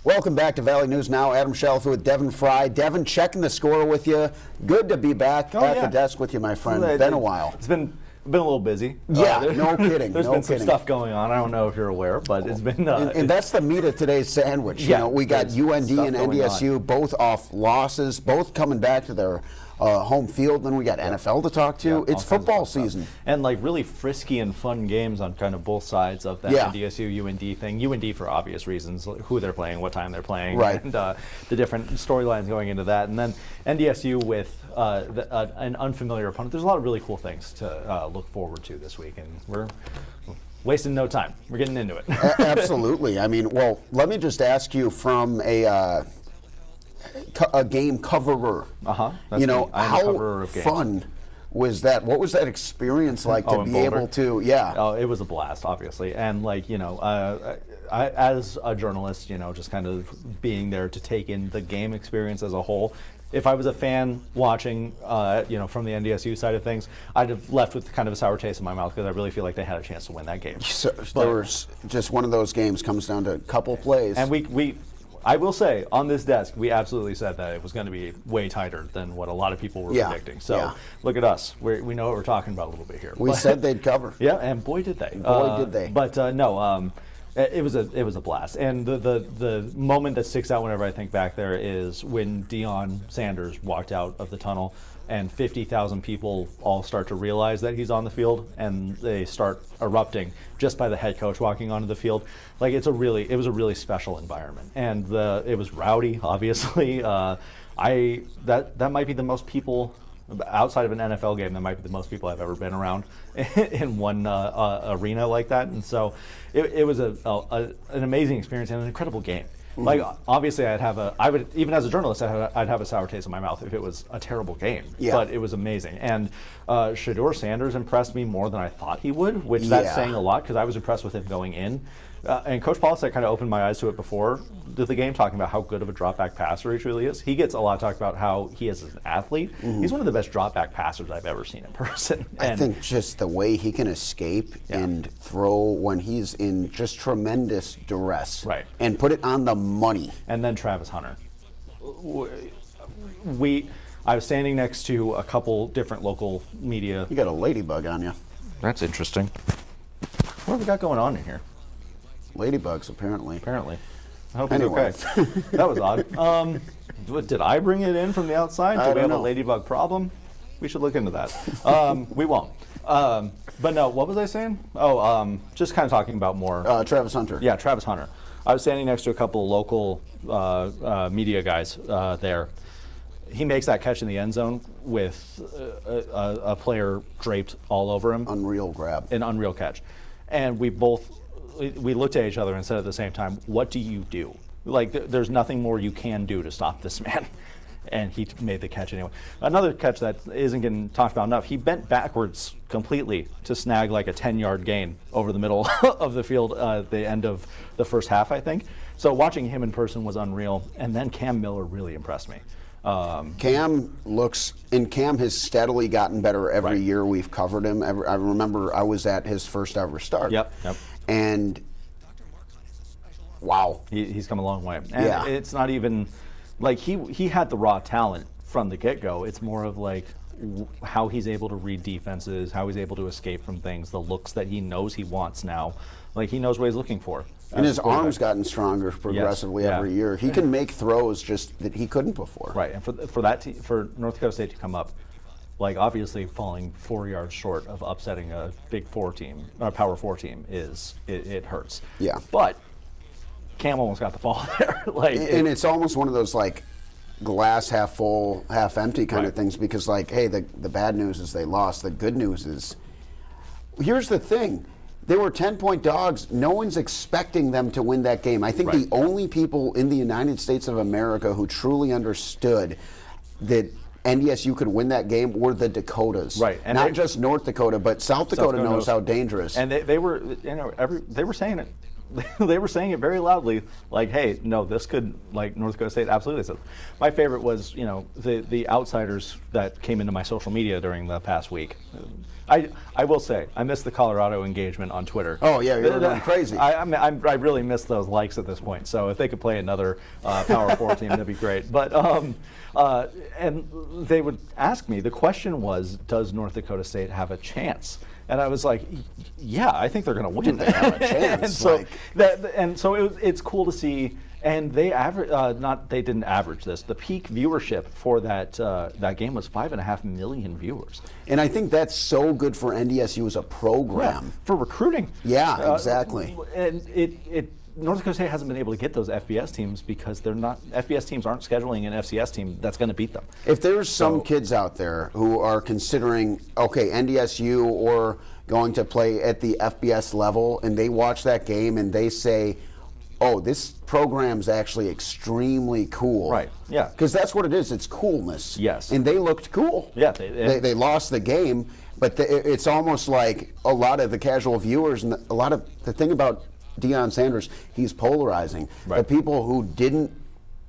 Welcome back to Valley News Now. Adam Shelfer with Devin Fry. Devin, checking the score with you. Good to be back at the desk with you, my friend. Been a while. It's been a little busy. Yeah, no kidding. There's been some stuff going on. I don't know if you're aware, but it's been. And that's the meat of today's sandwich. Yeah, you know, we got UND and NDSU both off losses, both coming back to their home field. Then we got NFL to talk to. It's football season. And like really frisky and fun games on kind of both sides of that NDSU UND thing. UND for obvious reasons, who they're playing, what time they're playing, and the different storylines going into that. And then NDSU with an unfamiliar opponent. There's a lot of really cool things to look forward to this week, and we're wasting no time. We're getting into it. Absolutely. I mean, well, let me just ask you from a game coverer. You know, how fun was that? What was that experience like to be able to? Yeah. Oh, it was a blast, obviously, and like I, as a journalist, just kind of being there to take in the game experience as a whole. If I was a fan watching, from the NDSU side of things, I'd have left with kind of a sour taste in my mouth because I really feel like they had a chance to win that game. So, there was just one of those games comes down to a couple plays. And I will say, on this desk, we absolutely said that it was going to be way tighter than what a lot of people were predicting. So look at us. We know what we're talking about a little bit here. We said they'd cover. Yeah, and boy did they. Boy did they. But no, it was a blast. And the moment that sticks out whenever I think back there is when Deion Sanders walked out of the tunnel and 50,000 people all start to realize that he's on the field, and they start erupting just by the head coach walking onto the field. Like it was a really special environment, and it was rowdy, obviously. That might be the most people outside of an NFL game. That might be the most people I've ever been around in one arena like that, and so it was an amazing experience and an incredible game. Like obviously, I would even as a journalist, I'd have a sour taste in my mouth if it was a terrible game. Yeah. But it was amazing, and Shedeur Sanders impressed me more than I thought he would, which that's saying a lot because I was impressed with him going in. And Coach Polisek kind of opened my eyes to it before the game, talking about how good of a drop-back passer he truly is. He gets a lot of talk about how he is as an athlete. He's one of the best drop-back passers I've ever seen in person. I think just the way he can escape and throw when he's in just tremendous duress, and put it on the money. And then Travis Hunter. I was standing next to a couple different local media. You got a ladybug on you. That's interesting. What have we got going on in here? Ladybugs, apparently. I hope it's okay. That was odd. Did I bring it in from the outside? Do we have a ladybug problem? We should look into that. We won't. But no, what was I saying? Just kind of talking about more. Travis Hunter. Yeah, Travis Hunter. I was standing next to a couple of local media guys there. He makes that catch in the end zone with a player draped all over him. Unreal grab. An unreal catch. And we looked at each other and said at the same time, what do you do? Like, there's nothing more you can do to stop this man. And he made the catch anyway. Another catch that isn't getting talked about enough, he bent backwards completely to snag like a 10-yard gain over the middle of the field at the end of the first half, I think. So watching him in person was unreal. And then Cam Miller really impressed me. Cam has steadily gotten better every year we've covered him. I remember I was at his first ever start. Yep. And wow, he's come a long way. And it's not even like he had the raw talent from the get-go. It's more of like how he's able to read defenses, how he's able to escape from things, the looks that he knows he wants now. Like he knows what he's looking for. And his arm's gotten stronger progressively every year. He can make throws just that he couldn't before. Right, and for North Dakota State to come up, like obviously falling 4 yards short of upsetting a Big Four team, or a Power Four team, it hurts. Yeah. But Cam almost got the ball there. And it's almost one of those like glass half full, half empty kind of things, because like, hey, the bad news is they lost. The good news is, here's the thing. They were 10-point dogs. No one's expecting them to win that game. I think the only people in the United States of America who truly understood that NDSU could win that game were the Dakotas. Right. And not just North Dakota, but South Dakota knows how dangerous. And they were, they were saying it. They were saying it very loudly, like, hey, no, this could, like, North Dakota State absolutely said. My favorite was, the outsiders that came into my social media during the past week. I will say, I miss the Colorado engagement on Twitter. Oh, yeah, you're going crazy. I really miss those likes at this point. So if they could play another Power 4 team, that'd be great. But and they would ask me, the question was, does North Dakota State have a chance? And I was like, yeah, I think they're going to win. They have a chance. and so it's cool to see. And they they didn't average this. The peak viewership for that game was 5.5 million viewers. And I think that's so good for NDSU as a program. Yeah, for recruiting. Yeah, exactly. And North Dakota State hasn't been able to get those FBS teams because FBS teams aren't scheduling an FCS team that's going to beat them. If there's some kids out there who are considering, okay, NDSU or going to play at the FBS level, and they watch that game and they say, oh, this program's actually extremely cool. Right, yeah. Because that's what it is, it's coolness. Yes. And they looked cool. Yeah. They lost the game, but it's almost like a lot of the casual viewers, and a lot of the thing about Deion Sanders, he's polarizing. Right. The people who didn't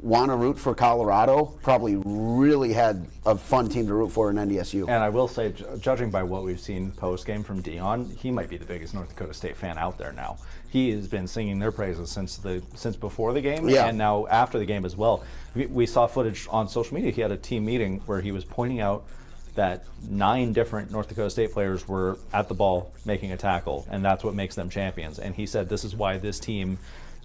want to root for Colorado probably really had a fun team to root for in NDSU. And I will say, judging by what we've seen post-game from Deion, he might be the biggest North Dakota State fan out there now. He has been singing their praises since before the game, and now after the game as well. We saw footage on social media. He had a team meeting where he was pointing out that 9 different North Dakota State players were at the ball making a tackle, and that's what makes them champions. And he said this is why this team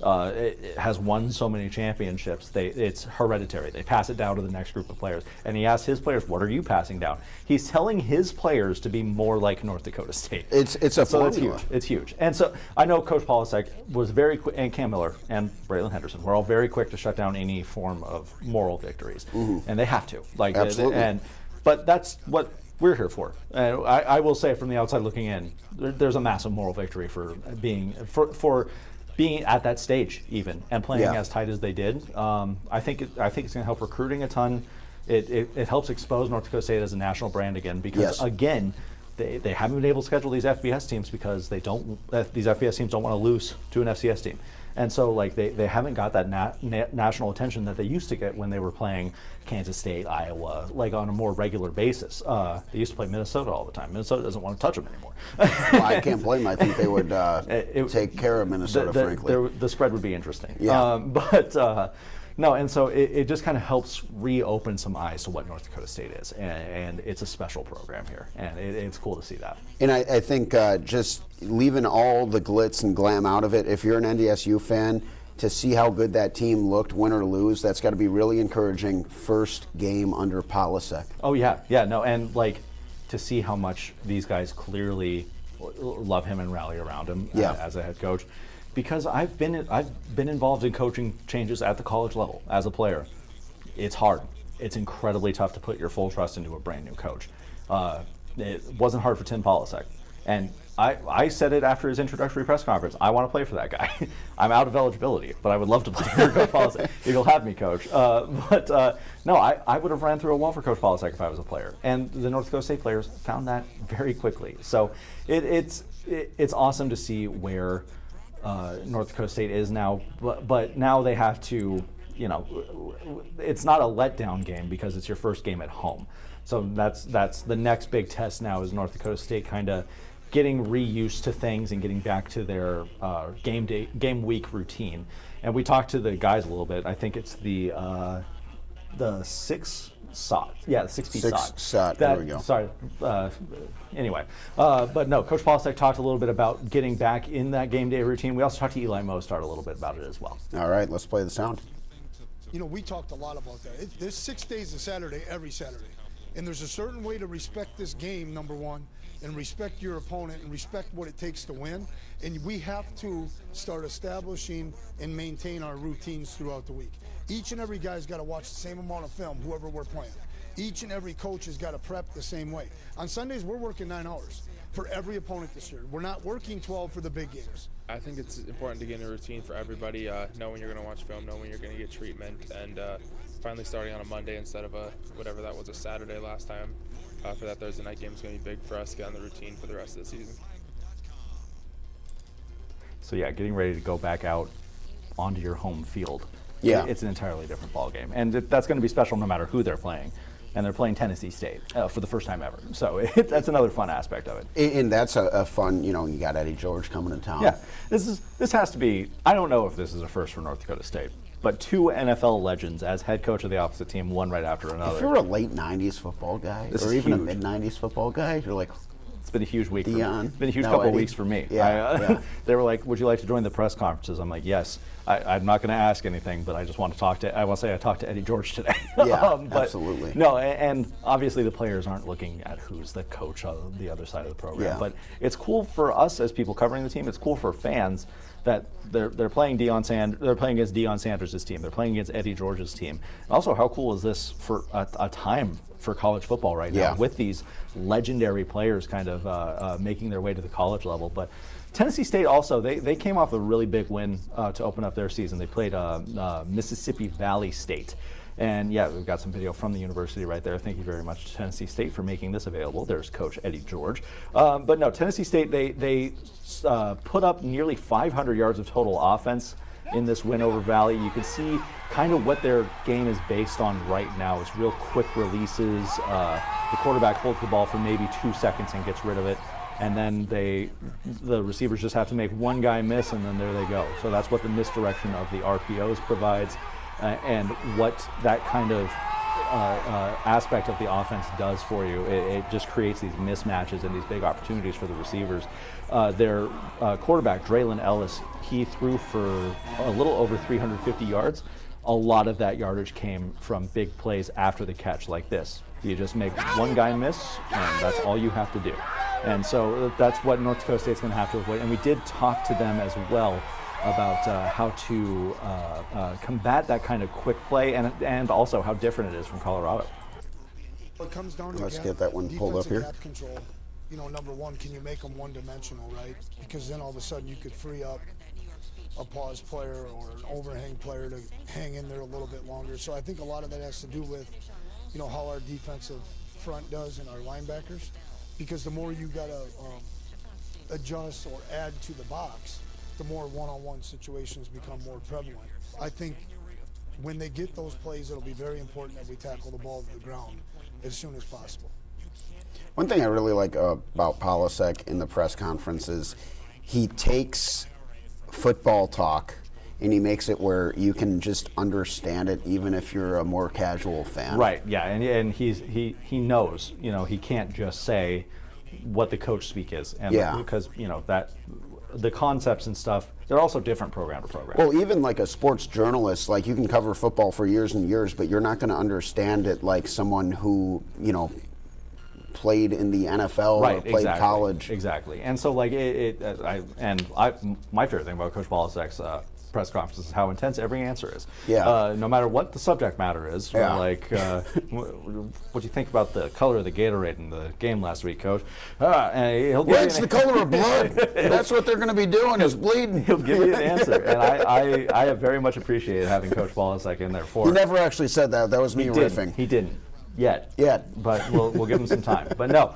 it has won so many championships. It's hereditary. They pass it down to the next group of players. And he asked his players, what are you passing down? He's telling his players to be more like North Dakota State. It's a formula. It's huge. It's huge. And so I know Coach Polisek was very quick, and Cam Miller and Braylon Henderson were all very quick to shut down any form of moral victories. And they have to. Absolutely. But that's what we're here for. And I will say from the outside looking in, there's a massive moral victory for being at that stage even and playing as tight as they did. I think it's going to help recruiting a ton. It helps expose North Dakota State as a national brand again because again, they haven't been able to schedule these FBS teams because these FBS teams don't want to lose to an FCS team. And so they haven't got that national attention that they used to get when they were playing Kansas State, Iowa, on a more regular basis. They used to play Minnesota all the time. Minnesota doesn't want to touch them anymore. Well, I can't blame them. I think they would take care of Minnesota, frankly. The spread would be interesting. Yeah. No, and so it just kind of helps reopen some eyes to what North Dakota State is, and it's a special program here, and it's cool to see that. And I think just leaving all the glitz and glam out of it, if you're an NDSU fan, to see how good that team looked, win or lose, that's got to be really encouraging. First game under Polisek. Oh yeah, no, and to see how much these guys clearly love him and rally around him as a head coach. Because I've been involved in coaching changes at the college level as a player. It's hard. It's incredibly tough to put your full trust into a brand new coach. It wasn't hard for Tim Polisek. And I said it after his introductory press conference. I want to play for that guy. I'm out of eligibility, but I would love to play for Coach Polisek if you'll have me, Coach. No, I would have ran through a wall for Coach Polisek if I was a player. And the North Dakota State players found that very quickly. So it's awesome to see where North Dakota State is now, but now they have to, it's not a letdown game because it's your first game at home. So that's the next big test now is North Dakota State kind of getting reused to things and getting back to their game week routine. And we talked to the guys a little bit. I think it's the 6 SOT. Yeah, the 6 SOT. There we go. Sorry. Anyway, but no, Coach Polisek talked a little bit about getting back in that game day routine. We also talked to Eli Mostart a little bit about it as well. All right, let's play the sound. We talked a lot about that. There's 6 days of Saturday every Saturday. And there's a certain way to respect this game, number one, and respect your opponent and respect what it takes to win. And we have to start establishing and maintain our routines throughout the week. Each and every guy's got to watch the same amount of film, whoever we're playing. Each and every coach has got to prep the same way. On Sundays, we're working 9 hours for every opponent this year. We're not working 12 for the big games. I think it's important to get in a routine for everybody, know when you're going to watch film, know when you're going to get treatment, and finally starting on a Monday instead of whatever that was, a Saturday last time. For that Thursday night game is going to be big for us to get on the routine for the rest of the season. So yeah, getting ready to go back out onto your home field. Yeah. It's an entirely different ball game. And that's going to be special no matter who they're playing. and they're playing Tennessee State for the first time ever. So that's another fun aspect of it. And that's a fun, you got Eddie George coming to town. Yeah, this has to be, I don't know if this is a first for North Dakota State, but 2 NFL legends as head coach of the opposite team, one right after another. If you're a late 90s football guy, or even a mid-90s football guy, you're like, it's been a huge week. Dion. It's been a huge couple of weeks for me. Yeah, They were like, "Would you like to join the press conferences?" I'm like, "Yes." I'm not going to ask anything, but I just want to talk to. I want to say I talked to Eddie George today. Yeah, but absolutely. No, and obviously the players aren't looking at who's the coach on the other side of the program. Yeah. But it's cool for us as people covering the team. It's cool for fans that they're playing they're playing against Deion Sanders' team. They're playing against Eddie George's team. And also, how cool is this for a time for college football right now with these legendary players kind of making their way to the college level? But Tennessee State also, they came off a really big win to open up their season. They played Mississippi Valley State. And yeah, we've got some video from the university right there. Thank you very much to Tennessee State for making this available. There's Coach Eddie George. But no, Tennessee State, they put up nearly 500 yards of total offense in this win over Valley. You can see kind of what their game is based on right now. It's real quick releases. The quarterback holds the ball for maybe 2 seconds and gets rid of it. And then the receivers just have to make one guy miss, and then there they go. So that's what the misdirection of the RPOs provides, and what that kind of aspect of the offense does for you. It just creates these mismatches and these big opportunities for the receivers. Their quarterback, Draylon Ellis, he threw for a little over 350 yards. A lot of that yardage came from big plays after the catch like this. You just make one guy miss, and that's all you have to do. And so that's what North Dakota State's going to have to avoid. And we did talk to them as well about how to combat that kind of quick play, and also how different it is from Colorado. It comes down to Let's get that one pulled up here. Gap control. Number one, can you make them one-dimensional, right? Because then all of a sudden you could free up a pause player or an overhang player to hang in there a little bit longer. So I think a lot of that has to do with, how our defensive front does and our linebackers. Because the more you got to adjust or add to the box, the more one-on-one situations become more prevalent. I think when they get those plays, it'll be very important that we tackle the ball to the ground as soon as possible. One thing I really like about Polasek in the press conference is he takes football talk and he makes it where you can just understand it even if you're a more casual fan. Right, yeah, and he knows, he can't just say what the coach speak is. And because, that the concepts and stuff, they're also different program to program. Well, even like a sports journalist, like you can cover football for years and years, but you're not going to understand it like someone who, played in the NFL or played college. Exactly. And so like my favorite thing about Coach Polasek's press conferences is how intense every answer is. Yeah. No matter what the subject matter is. Yeah. Like, what do you think about the color of the Gatorade in the game last week, Coach? And he'll give It's the color of blood. That's what they're going to be doing is bleeding. He'll give you an answer. And I have very much appreciated having Coach Polasek in there for He it. never actually said that. That was me riffing. He didn't. Yet. But we'll give him some time. But no.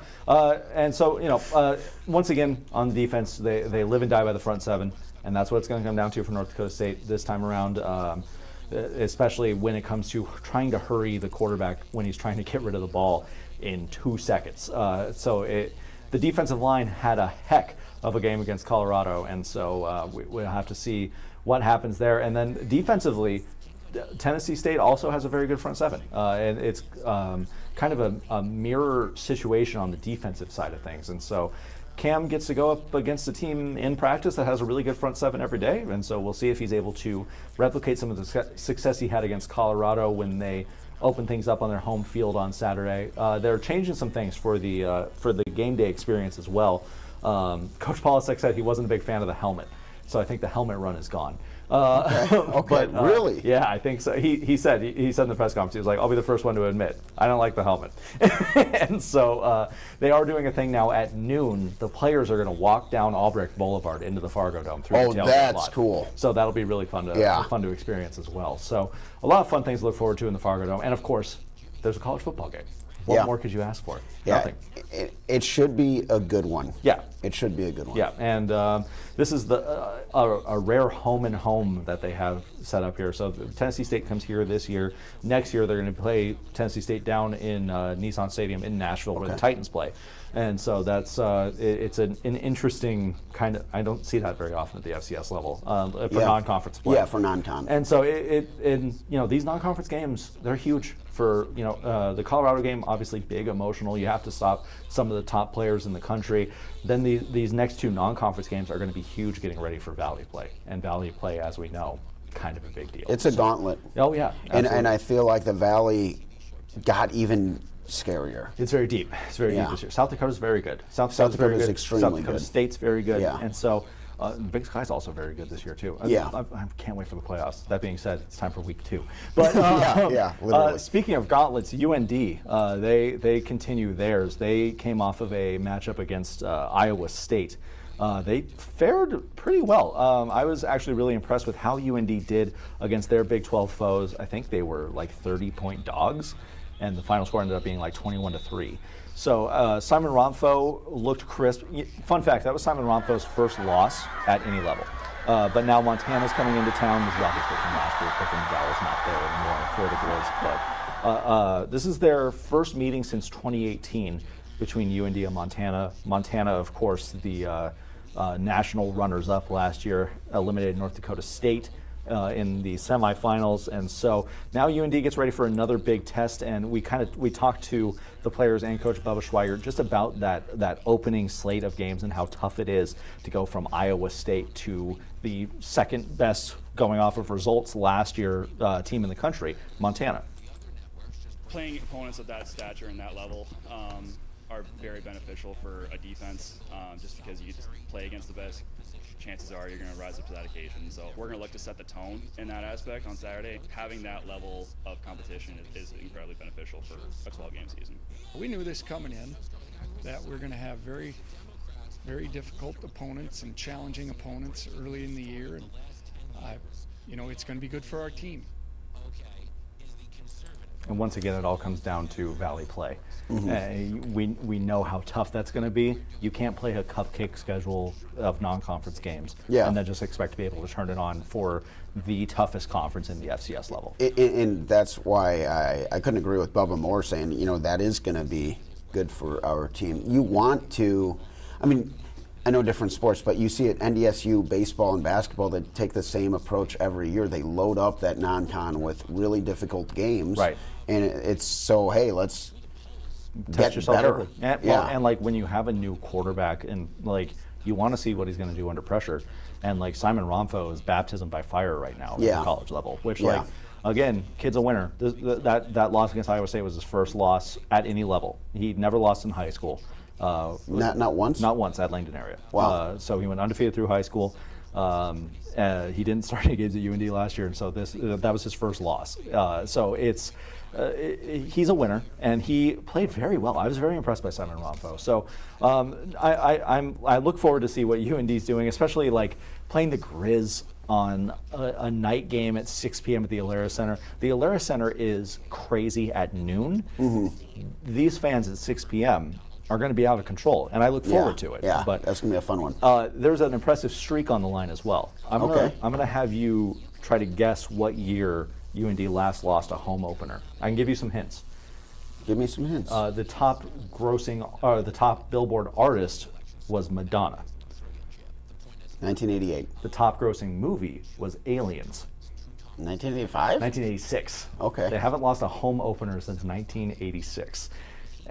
And so, once again, on defense, they live and die by the front seven. And that's what it's going to come down to for North Dakota State this time around, especially when it comes to trying to hurry the quarterback when he's trying to get rid of the ball in 2 seconds. The defensive line had a heck of a game against Colorado, and so we'll have to see what happens there. And then defensively, Tennessee State also has a very good front seven. And it's kind of a mirror situation on the defensive side of things. And so Cam gets to go up against a team in practice that has a really good front seven every day, and so we'll see if he's able to replicate some of the success he had against Colorado when they opened things up on their home field on Saturday. They're changing some things for the game day experience as well. Coach Polasek said he wasn't a big fan of the helmet, so I think the helmet run is gone. Okay. Really? Yeah, I think so. He said in the press conference, he was like, I'll be the first one to admit, I don't like the helmet. And so they are doing a thing now at noon. The players are going to walk down Albrecht Boulevard into the Fargo Dome through the tailgate that's lot. cool. So that'll be really fun to experience as well. So a lot of fun things to look forward to in the Fargo Dome. And of course, there's a college football game. What more could you ask for? Yeah. Nothing. it should be a good one. Yeah. It should be a good one. Yeah, and this is a rare home and home that they have set up here. So Tennessee State comes here this year. Next year they're going to play Tennessee State down in Nissan Stadium in Nashville where the Titans play. And so that's it's an interesting kind of. I don't see that very often at the FCS level for non-conference play. Yeah, for non-con. And so these non-conference games, they're huge for the Colorado game. Obviously, big, emotional. You have to stop some of the top players in the country. Then these next two non-conference games are going to be huge, getting ready for Valley play. And Valley play, as we know, kind of a big deal. It's a gauntlet. Oh yeah, and I feel like the Valley got even scarier. It's very deep. It's very deep this year. South Dakota's very good. South Dakota is good. extremely South Dakota good. State's very good. Yeah. And so Big Sky's also very good this year too. I can't wait for the playoffs. That being said, it's time for week 2. But literally. Speaking of gauntlets, UND they continue theirs. They came off of a matchup against Iowa State. They fared pretty well. I was actually really impressed with how UND did against their Big 12 foes. I think they were like 30-point dogs, and the final score ended up being like 21-3. So Simon Romfo looked crisp. Fun fact, that was Simon Romfo's first loss at any level. But now Montana's coming into town. This is obviously from last year, but Dallas not there anymore for the Grizz. But this is their first meeting since 2018 between UND and Montana. Montana, of course, the national runners-up last year, eliminated North Dakota State in the semifinals, and so now UND gets ready for another big test. And we talked to the players and Coach Bubba Schweiger just about that opening slate of games and how tough it is to go from Iowa State to the second best, going off of results last year, team in the country, Montana. Playing opponents of that stature and that level are very beneficial for a defense, just because you play against the best. Chances are you're going to rise up to that occasion. So we're going to look to set the tone in that aspect on Saturday. Having that level of competition is incredibly beneficial for a 12-game season. We knew this coming in, that we're going to have very, very difficult opponents and challenging opponents early in the year. And, it's going to be good for our team. And once again, it all comes down to Valley play. Mm-hmm. We know how tough that's going to be. You can't play a cupcake schedule of non-conference games and then just expect to be able to turn it on for the toughest conference in the FCS level. And that's why I couldn't agree with Bubba more saying, that is going to be good for our team. You want to, I know different sports, but you see at NDSU baseball and basketball that take the same approach every year. They load up that non-con with really difficult games. Right. And it's so, hey, let's Test yourself better. early. And like when you have a new quarterback and like you want to see what he's going to do under pressure. And like Simon Romfo is baptism by fire right now at the college level, which like, again, kid's a winner. That loss against Iowa State was his first loss at any level. He never lost in high school. Not once? Not once at Langdon area. Wow. So he went undefeated through high school. He didn't start any games at UND last year, and so that was his first loss. So he's a winner, and he played very well. I was very impressed by Simon Romfo. So I look forward to see what UND's doing, especially like playing the Grizz on a night game at 6 p.m. at the Alara Center. The Alara Center is crazy at noon. Mm-hmm. These fans at 6 p.m. are going to be out of control, and I look forward to it. Yeah, but that's going to be a fun one. There's an impressive streak on the line as well. I'm going to have you try to guess what year UND last lost a home opener. I can give you some hints. Give me some hints. The top Billboard artist was Madonna. 1988. The top grossing movie was Aliens. 1985? 1986. Okay. They haven't lost a home opener since 1986.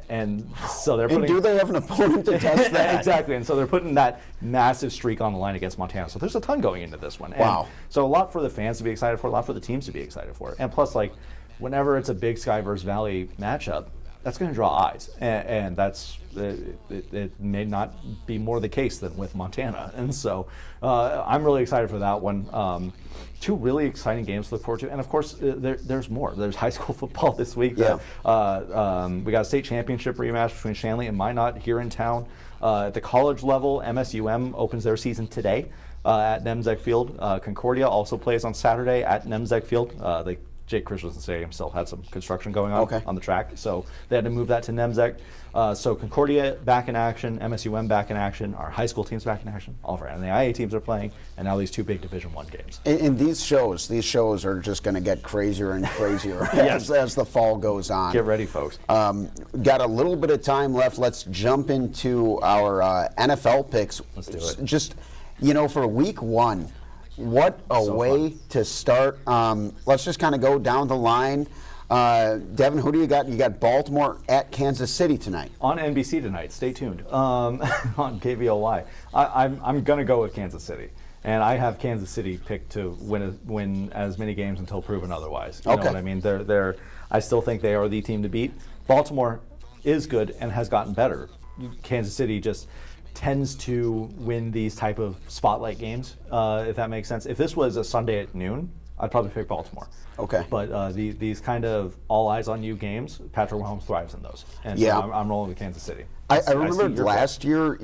And so they're putting... And do they have an opponent to test that? Exactly. And so they're putting that massive streak on the line against Montana. So there's a ton going into this one. Wow. And so a lot for the fans to be excited for, a lot for the teams to be excited for. And plus, like, whenever it's a Big Sky versus Valley matchup, that's going to draw eyes. And that's... It may not be more the case than with Montana. And so I'm really excited for that one. Two really exciting games to look forward to. And of course, there's more. There's high school football this week. Yeah. We got a state championship rematch between Shanley and Minot here in town. At the college level, MSUM opens their season today at Nemzek Field. Concordia also plays on Saturday at Nemzek Field. They Jake Christensen Stadium still had some construction going on Okay. on the track, so they had to move that to Nemzek. So Concordia back in action, MSUM back in action, our high school teams back in action, all of our NAIA teams are playing, and now these two big Division I games. And these shows are just going to get crazier and crazier as the fall goes on. Get ready, folks. Got a little bit of time left. Let's jump into our NFL picks. Let's do it. Just, for week 1, what a way fun. to start. Let's just kind of go down the line. Devin, who do you got? You got Baltimore at Kansas City tonight. On NBC tonight, stay tuned, on KVOY. I'm going to go with Kansas City. And I have Kansas City picked to win as many games until proven otherwise. You know what I mean? I still think they are the team to beat. Baltimore is good and has gotten better. Kansas City just tends to win these type of spotlight games, if that makes sense. If this was a Sunday at noon, I'd probably pick Baltimore. Okay. But these kind of all eyes on you games, Patrick Mahomes thrives in those. And Yeah. so I'm rolling with Kansas City. I see remember your last year,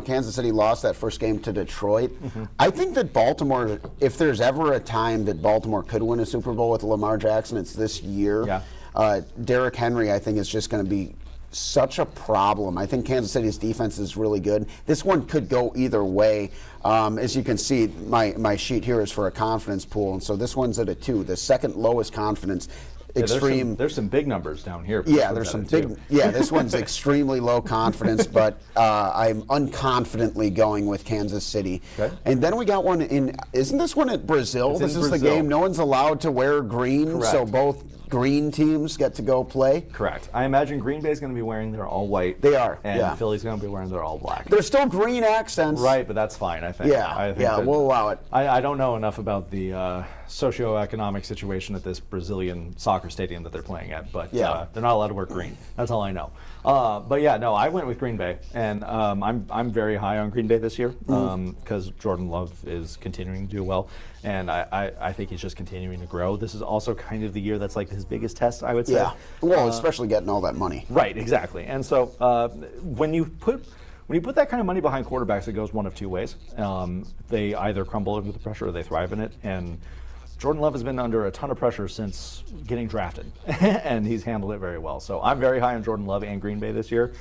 Kansas City lost that first game to Detroit. I think that Baltimore, if there's ever a time that Baltimore could win a Super Bowl with Lamar Jackson, it's this year. Yeah. Derrick Henry, I think, is just going to be such a problem. I think Kansas City's defense is really good. This one could go either way. As you can see, my sheet here is for a confidence pool, and so this one's at a 2, the second lowest confidence. Extreme. There's some big numbers down here. Yeah, there's some big. Yeah, this one's extremely low confidence, but I'm unconfidently going with Kansas City. Okay. And then we got one in. Isn't this one at Brazil? It's This in is the Brazil. game. No one's allowed to wear green, Correct. so both green teams get to go play. Correct. I imagine Green Bay's going to be wearing their all white. They are, And yeah. Philly's going to be wearing their all black. There's still green accents. Right, but that's fine, I think. Yeah, I think yeah, that- we'll allow it. I don't know enough about the socioeconomic situation at this Brazilian soccer stadium that they're playing at, but Yeah. they're not allowed to wear green. That's all I know. But yeah, no, I went with Green Bay, and I'm very high on Green Bay this year because Jordan Love is continuing to do well, and I think he's just continuing to grow. This is also kind of the year that's like his biggest test, I would say. Yeah. Well, especially getting all that money. Right, exactly. And so when you put that kind of money behind quarterbacks, it goes one of two ways. They either crumble under the pressure or they thrive in it. And Jordan Love has been under a ton of pressure since getting drafted, and he's handled it very well. So I'm very high on Jordan Love and Green Bay this year.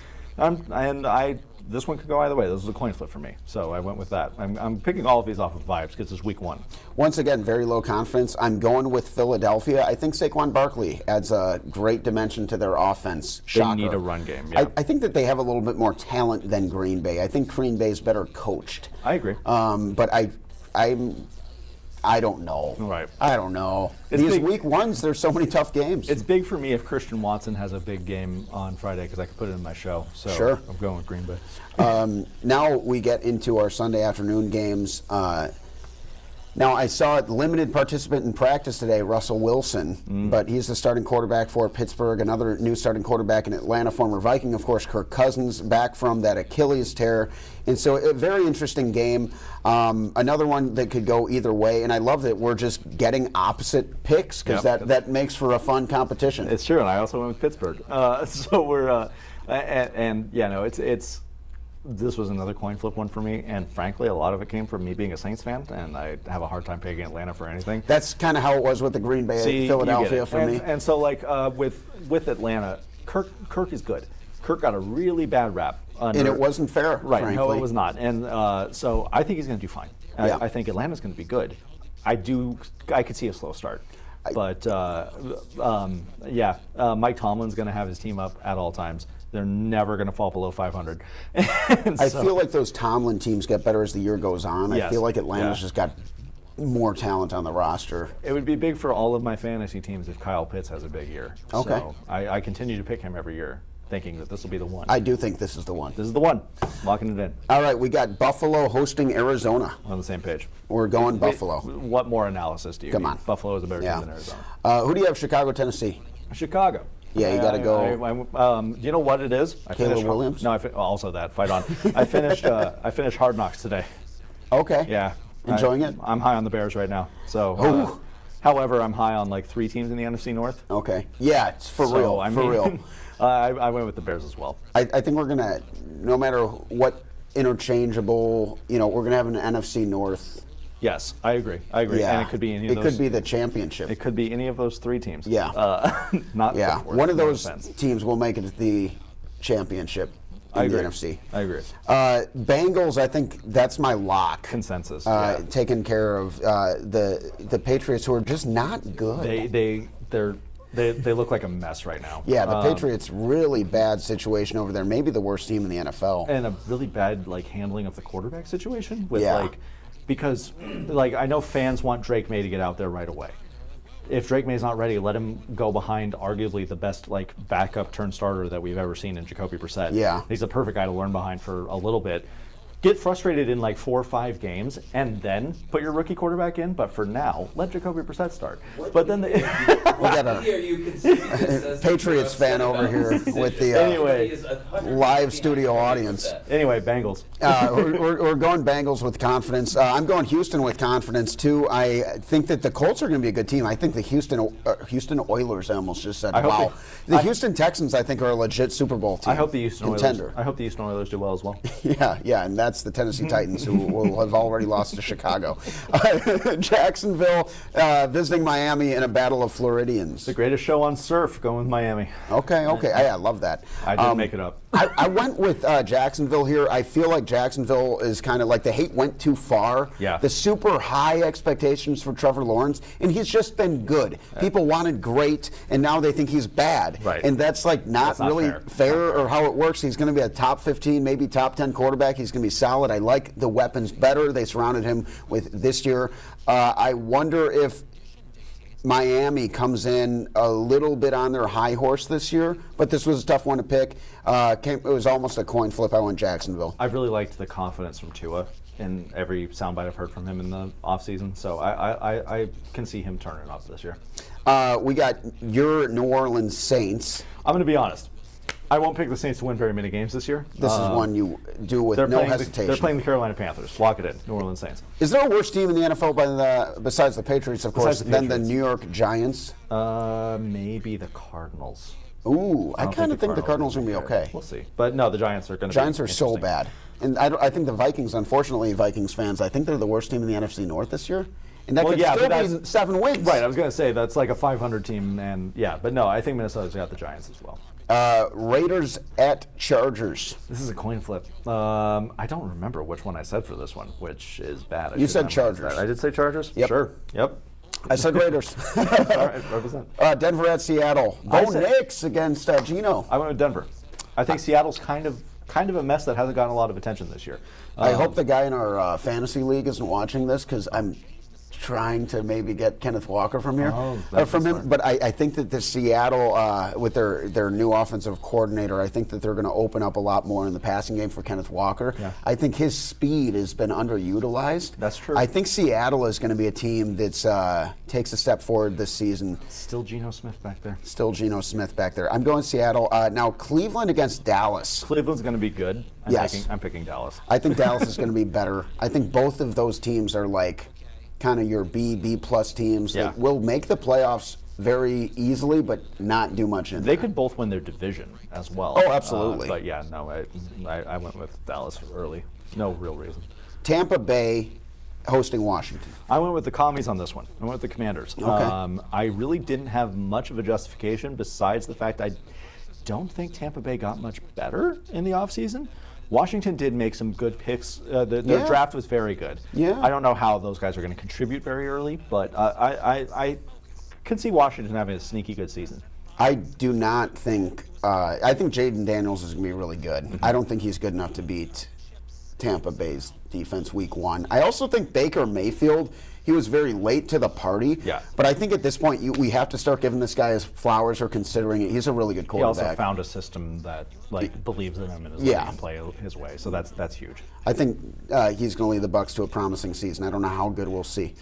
This one could go either way. This is a coin flip for me, so I went with that. I'm picking all of these off of vibes because it's week 1. Once again, very low confidence. I'm going with Philadelphia. I think Saquon Barkley adds a great dimension to their offense. They Shocker. need a run game. Yeah, I think that they have a little bit more talent than Green Bay. I think Green Bay is better coached. I agree. But I don't know. Right. I don't know. It's These big- week 1s, there's so many tough games. It's big for me if Christian Watson has a big game on Friday because I could put it in my show. So Sure. I'm going with Green Bay. Now we get into our Sunday afternoon games. Now, I saw a limited participant in practice today, Russell Wilson, but he's the starting quarterback for Pittsburgh. Another new starting quarterback in Atlanta, former Viking, of course, Kirk Cousins, back from that Achilles tear. And so a very interesting game. Another one that could go either way. And I love that we're just getting opposite picks because Yep. that makes for a fun competition. It's true, and I also went with Pittsburgh. So we're, it's. This was another coin flip one for me, and frankly, a lot of it came from me being a Saints fan, and I have a hard time picking Atlanta for anything. That's kind of how it was with the Green Bay, See, you get Philadelphia it. for me. And so, like with Atlanta, Kirk is good. Kirk got a really bad rap, And it wasn't fair, right? frankly. No, it was not. And so I think he's going to do fine. Yeah. I think Atlanta's going to be good. I could see a slow start. But Mike Tomlin's going to have his team up at all times. They're never going to fall below 500. I feel like those Tomlin teams get better as the year goes on. I Yes. feel like Atlanta's Yeah. just got more talent on the roster. It would be big for all of my fantasy teams if Kyle Pitts has a big year. Okay. So I continue to pick him every year, thinking that this will be the one. I do think this is the one. This is the one. Locking it in. All right, we got Buffalo hosting Arizona. On the same page. We're going Buffalo. What more analysis do you Come need? on. Buffalo is a better Yeah. team than Arizona. Who do you have? Chicago, Tennessee. Chicago. Yeah, you gotta go. Do you know what it is? I Caleb finished- Williams? No, also that. Fight on. I finished Hard Knocks today. Okay. Yeah. Enjoying it? I'm high on the Bears right now. So, Ooh. however, I'm high on like 3 teams in the NFC North. Okay. Yeah, it's for So, real. I for mean, real. I went with the Bears as well. I think we're gonna, no matter what interchangeable, we're gonna have an NFC North Yes, I agree. Yeah. And it could be any of those. It could be the championship. It could be any of those 3 teams. Yeah. Not Yeah, the fourth, one of no those offense. teams will make it to the championship in I the agree. NFC. I agree. Bengals, I think that's my lock. Consensus. Taking care of the Patriots, who are just not good. They look like a mess right now. Yeah, the Patriots, really bad situation over there. Maybe the worst team in the NFL. And a really bad handling of the quarterback situation with Yeah. because I know fans want Drake May to get out there right away. If Drake May's not ready, let him go behind arguably the best backup turn starter that we've ever seen in Jacoby Brissett. Yeah. He's the perfect guy to learn behind for a little bit. Get frustrated in 4 or 5 games and then put your rookie quarterback in. But for now, let Jacoby Brissett start. But then We got a Patriots fan over here with the Anyway, live studio audience. Anyway, Bengals. We're going Bengals with confidence. I'm going Houston with confidence too. I think that the Colts are going to be a good team. I think the Houston Oilers. I almost just said, wow. The Houston Texans, I think, are a legit Super Bowl team. I hope the Houston contender. Oilers. I hope the Houston Oilers do well as well. Yeah, and that's the Tennessee Titans, who will have already lost to Chicago. Jacksonville visiting Miami in a battle of Floridians. The greatest show on surf, going with Miami. Okay. I love that. I didn't make it up. I went with Jacksonville here. I feel like Jacksonville is kind of like the hate went too far. Yeah. The super high expectations for Trevor Lawrence, and he's just been good. People wanted great, and now they think he's bad. Right. And that's not really fair or how it works. He's going to be a top 15, maybe top 10 quarterback. He's going to be solid. I like the weapons better they surrounded him with this year. I wonder if Miami comes in a little bit on their high horse this year, but this was a tough one to pick. It was almost a coin flip. I went Jacksonville. I've really liked the confidence from Tua in every soundbite I've heard from him in the offseason, so I can see him turning up this year. We got your New Orleans Saints. I'm going to be honest. I won't pick the Saints to win very many games this year. This is one you do with no hesitation. They're playing the Carolina Panthers. Lock it in. New Orleans Saints. Is there a worse team in the NFL besides the Patriots, of course, than the New York Giants? Maybe the Cardinals. Ooh, I kind of think the Cardinals are going to be okay. We'll see. But no, the Giants are going to be Giants are so bad. And I think the Vikings, unfortunately, Vikings fans, I think they're the worst team in the NFC North this year. And that could still be 7 wins. Right, I was going to say that's like a 500 team, but no, I think Minnesota's got the Giants as well. Raiders at Chargers. This is a coin flip. I don't remember which one I said for this one, which is bad. You said Chargers. I did say Chargers? Yep. Sure. Yep. I said Raiders. All right, represent. Denver at Seattle. Bo Nix against Geno. I went with Denver. I think Seattle's kind of a mess that hasn't gotten a lot of attention this year. I hope the guy in our fantasy league isn't watching this, because I'm trying to maybe get Kenneth Walker from here, from him. But I think that the Seattle, with their new offensive coordinator, I think that they're going to open up a lot more in the passing game for Kenneth Walker. Yeah. I think his speed has been underutilized. That's true. I think Seattle is going to be a team that takes a step forward this season. Still Geno Smith back there. I'm going Seattle. Now, Cleveland against Dallas. Cleveland's going to be good. I'm picking Dallas. I think Dallas is going to be better. I think both of those teams are kind of your B plus teams that will make the playoffs very easily, but not do much in They could both win their division as well. Oh, absolutely. But yeah, no, I went with Dallas early. No real reason. Tampa Bay hosting Washington. I went with the Commies on this one. I went with the Commanders. Okay. I really didn't have much of a justification besides the fact I don't think Tampa Bay got much better in the offseason. Washington did make some good picks. Their draft was very good. Yeah. I don't know how those guys are going to contribute very early, but I can see Washington having a sneaky good season. I do not think. I think Jaden Daniels is going to be really good. Mm-hmm. I don't think he's good enough to beat Tampa Bay's defense week 1. I also think Baker Mayfield, he was very late to the party. Yeah. But I think at this point, we have to start giving this guy his flowers or considering it. He's a really good quarterback. He also found a system that believes in him and is letting him play his way. So that's huge. I think he's going to lead the Bucs to a promising season. I don't know how good we'll see.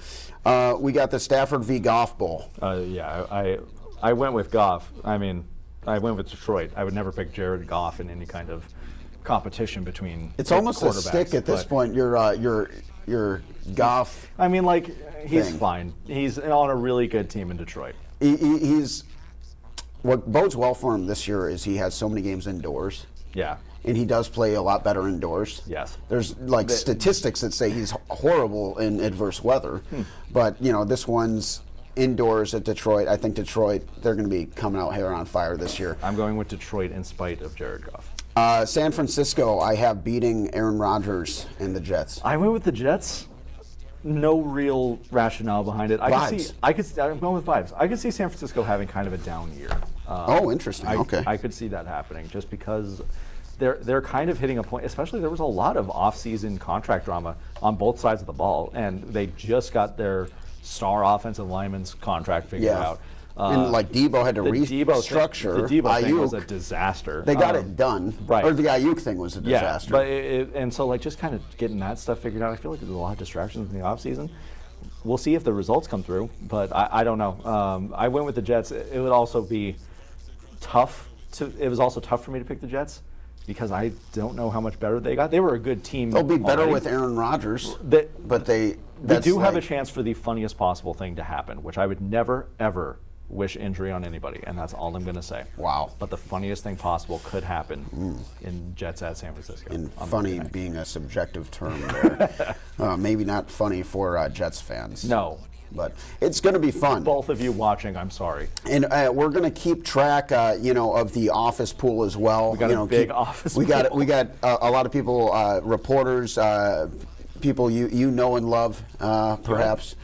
We got the Stafford v. Goff Bowl. I went with Goff. I mean, I went with Detroit. I would never pick Jared Goff in any kind of competition between. It's almost a stick at this point. Your Goff. I mean, he's fine. He's on a really good team in Detroit. He's what bodes well for him this year is he has so many games indoors. Yeah. and he does play a lot better indoors. Yes. There's like statistics that say he's horrible in adverse weather, but this one's indoors at Detroit. I think Detroit, they're going to be coming out here on fire this year. I'm going with Detroit in spite of Jared Goff. San Francisco, I have beating Aaron Rodgers and the Jets. I went with the Jets. No real rationale behind it. I'm going with vibes. I could see San Francisco having kind of a down year. Interesting. Okay. I could see that happening just because they're kind of hitting a point. Especially there was a lot of off-season contract drama on both sides of the ball, and they just got their star offensive lineman's contract figured out. And like Debo had to restructure. The Debo thing Ayuk was a disaster. They got it done. Right. Or the Ayuk thing was a disaster. Yeah, but and so like just kind of getting that stuff figured out. I feel like there's a lot of distractions in the offseason. We'll see if the results come through, but I don't know. I went with the Jets. It would also be tough it was also tough for me to pick the Jets because I don't know how much better they got. They were a good team. They'll be better already. with Aaron Rodgers, but they do have a chance for the funniest possible thing to happen, which I would never, ever wish injury on anybody, and that's all I'm going to say. Wow. But the funniest thing possible could happen in Jets at San Francisco. And funny being a subjective term there. Maybe not funny for Jets fans. No. But it's going to be fun. Both of you watching, I'm sorry. And we're going to keep track, of the office pool as well. We got a big office pool. We got a lot of people, reporters, people you know and love, perhaps.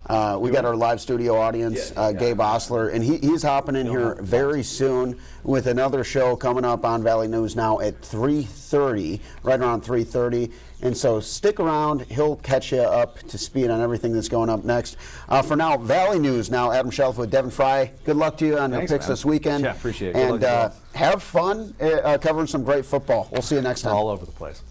We got our live studio audience, Gabe Osler, and he's hopping in here very soon with another show coming up on Valley News Now at 3:30, right around 3:30. And so stick around. He'll catch you up to speed on everything that's going up next. For now, Valley News Now. Adam Shelf with Devin Fry. Good luck to you on your picks this weekend. Yeah, appreciate it. And have fun covering some great football. We'll see you next time. All over the place.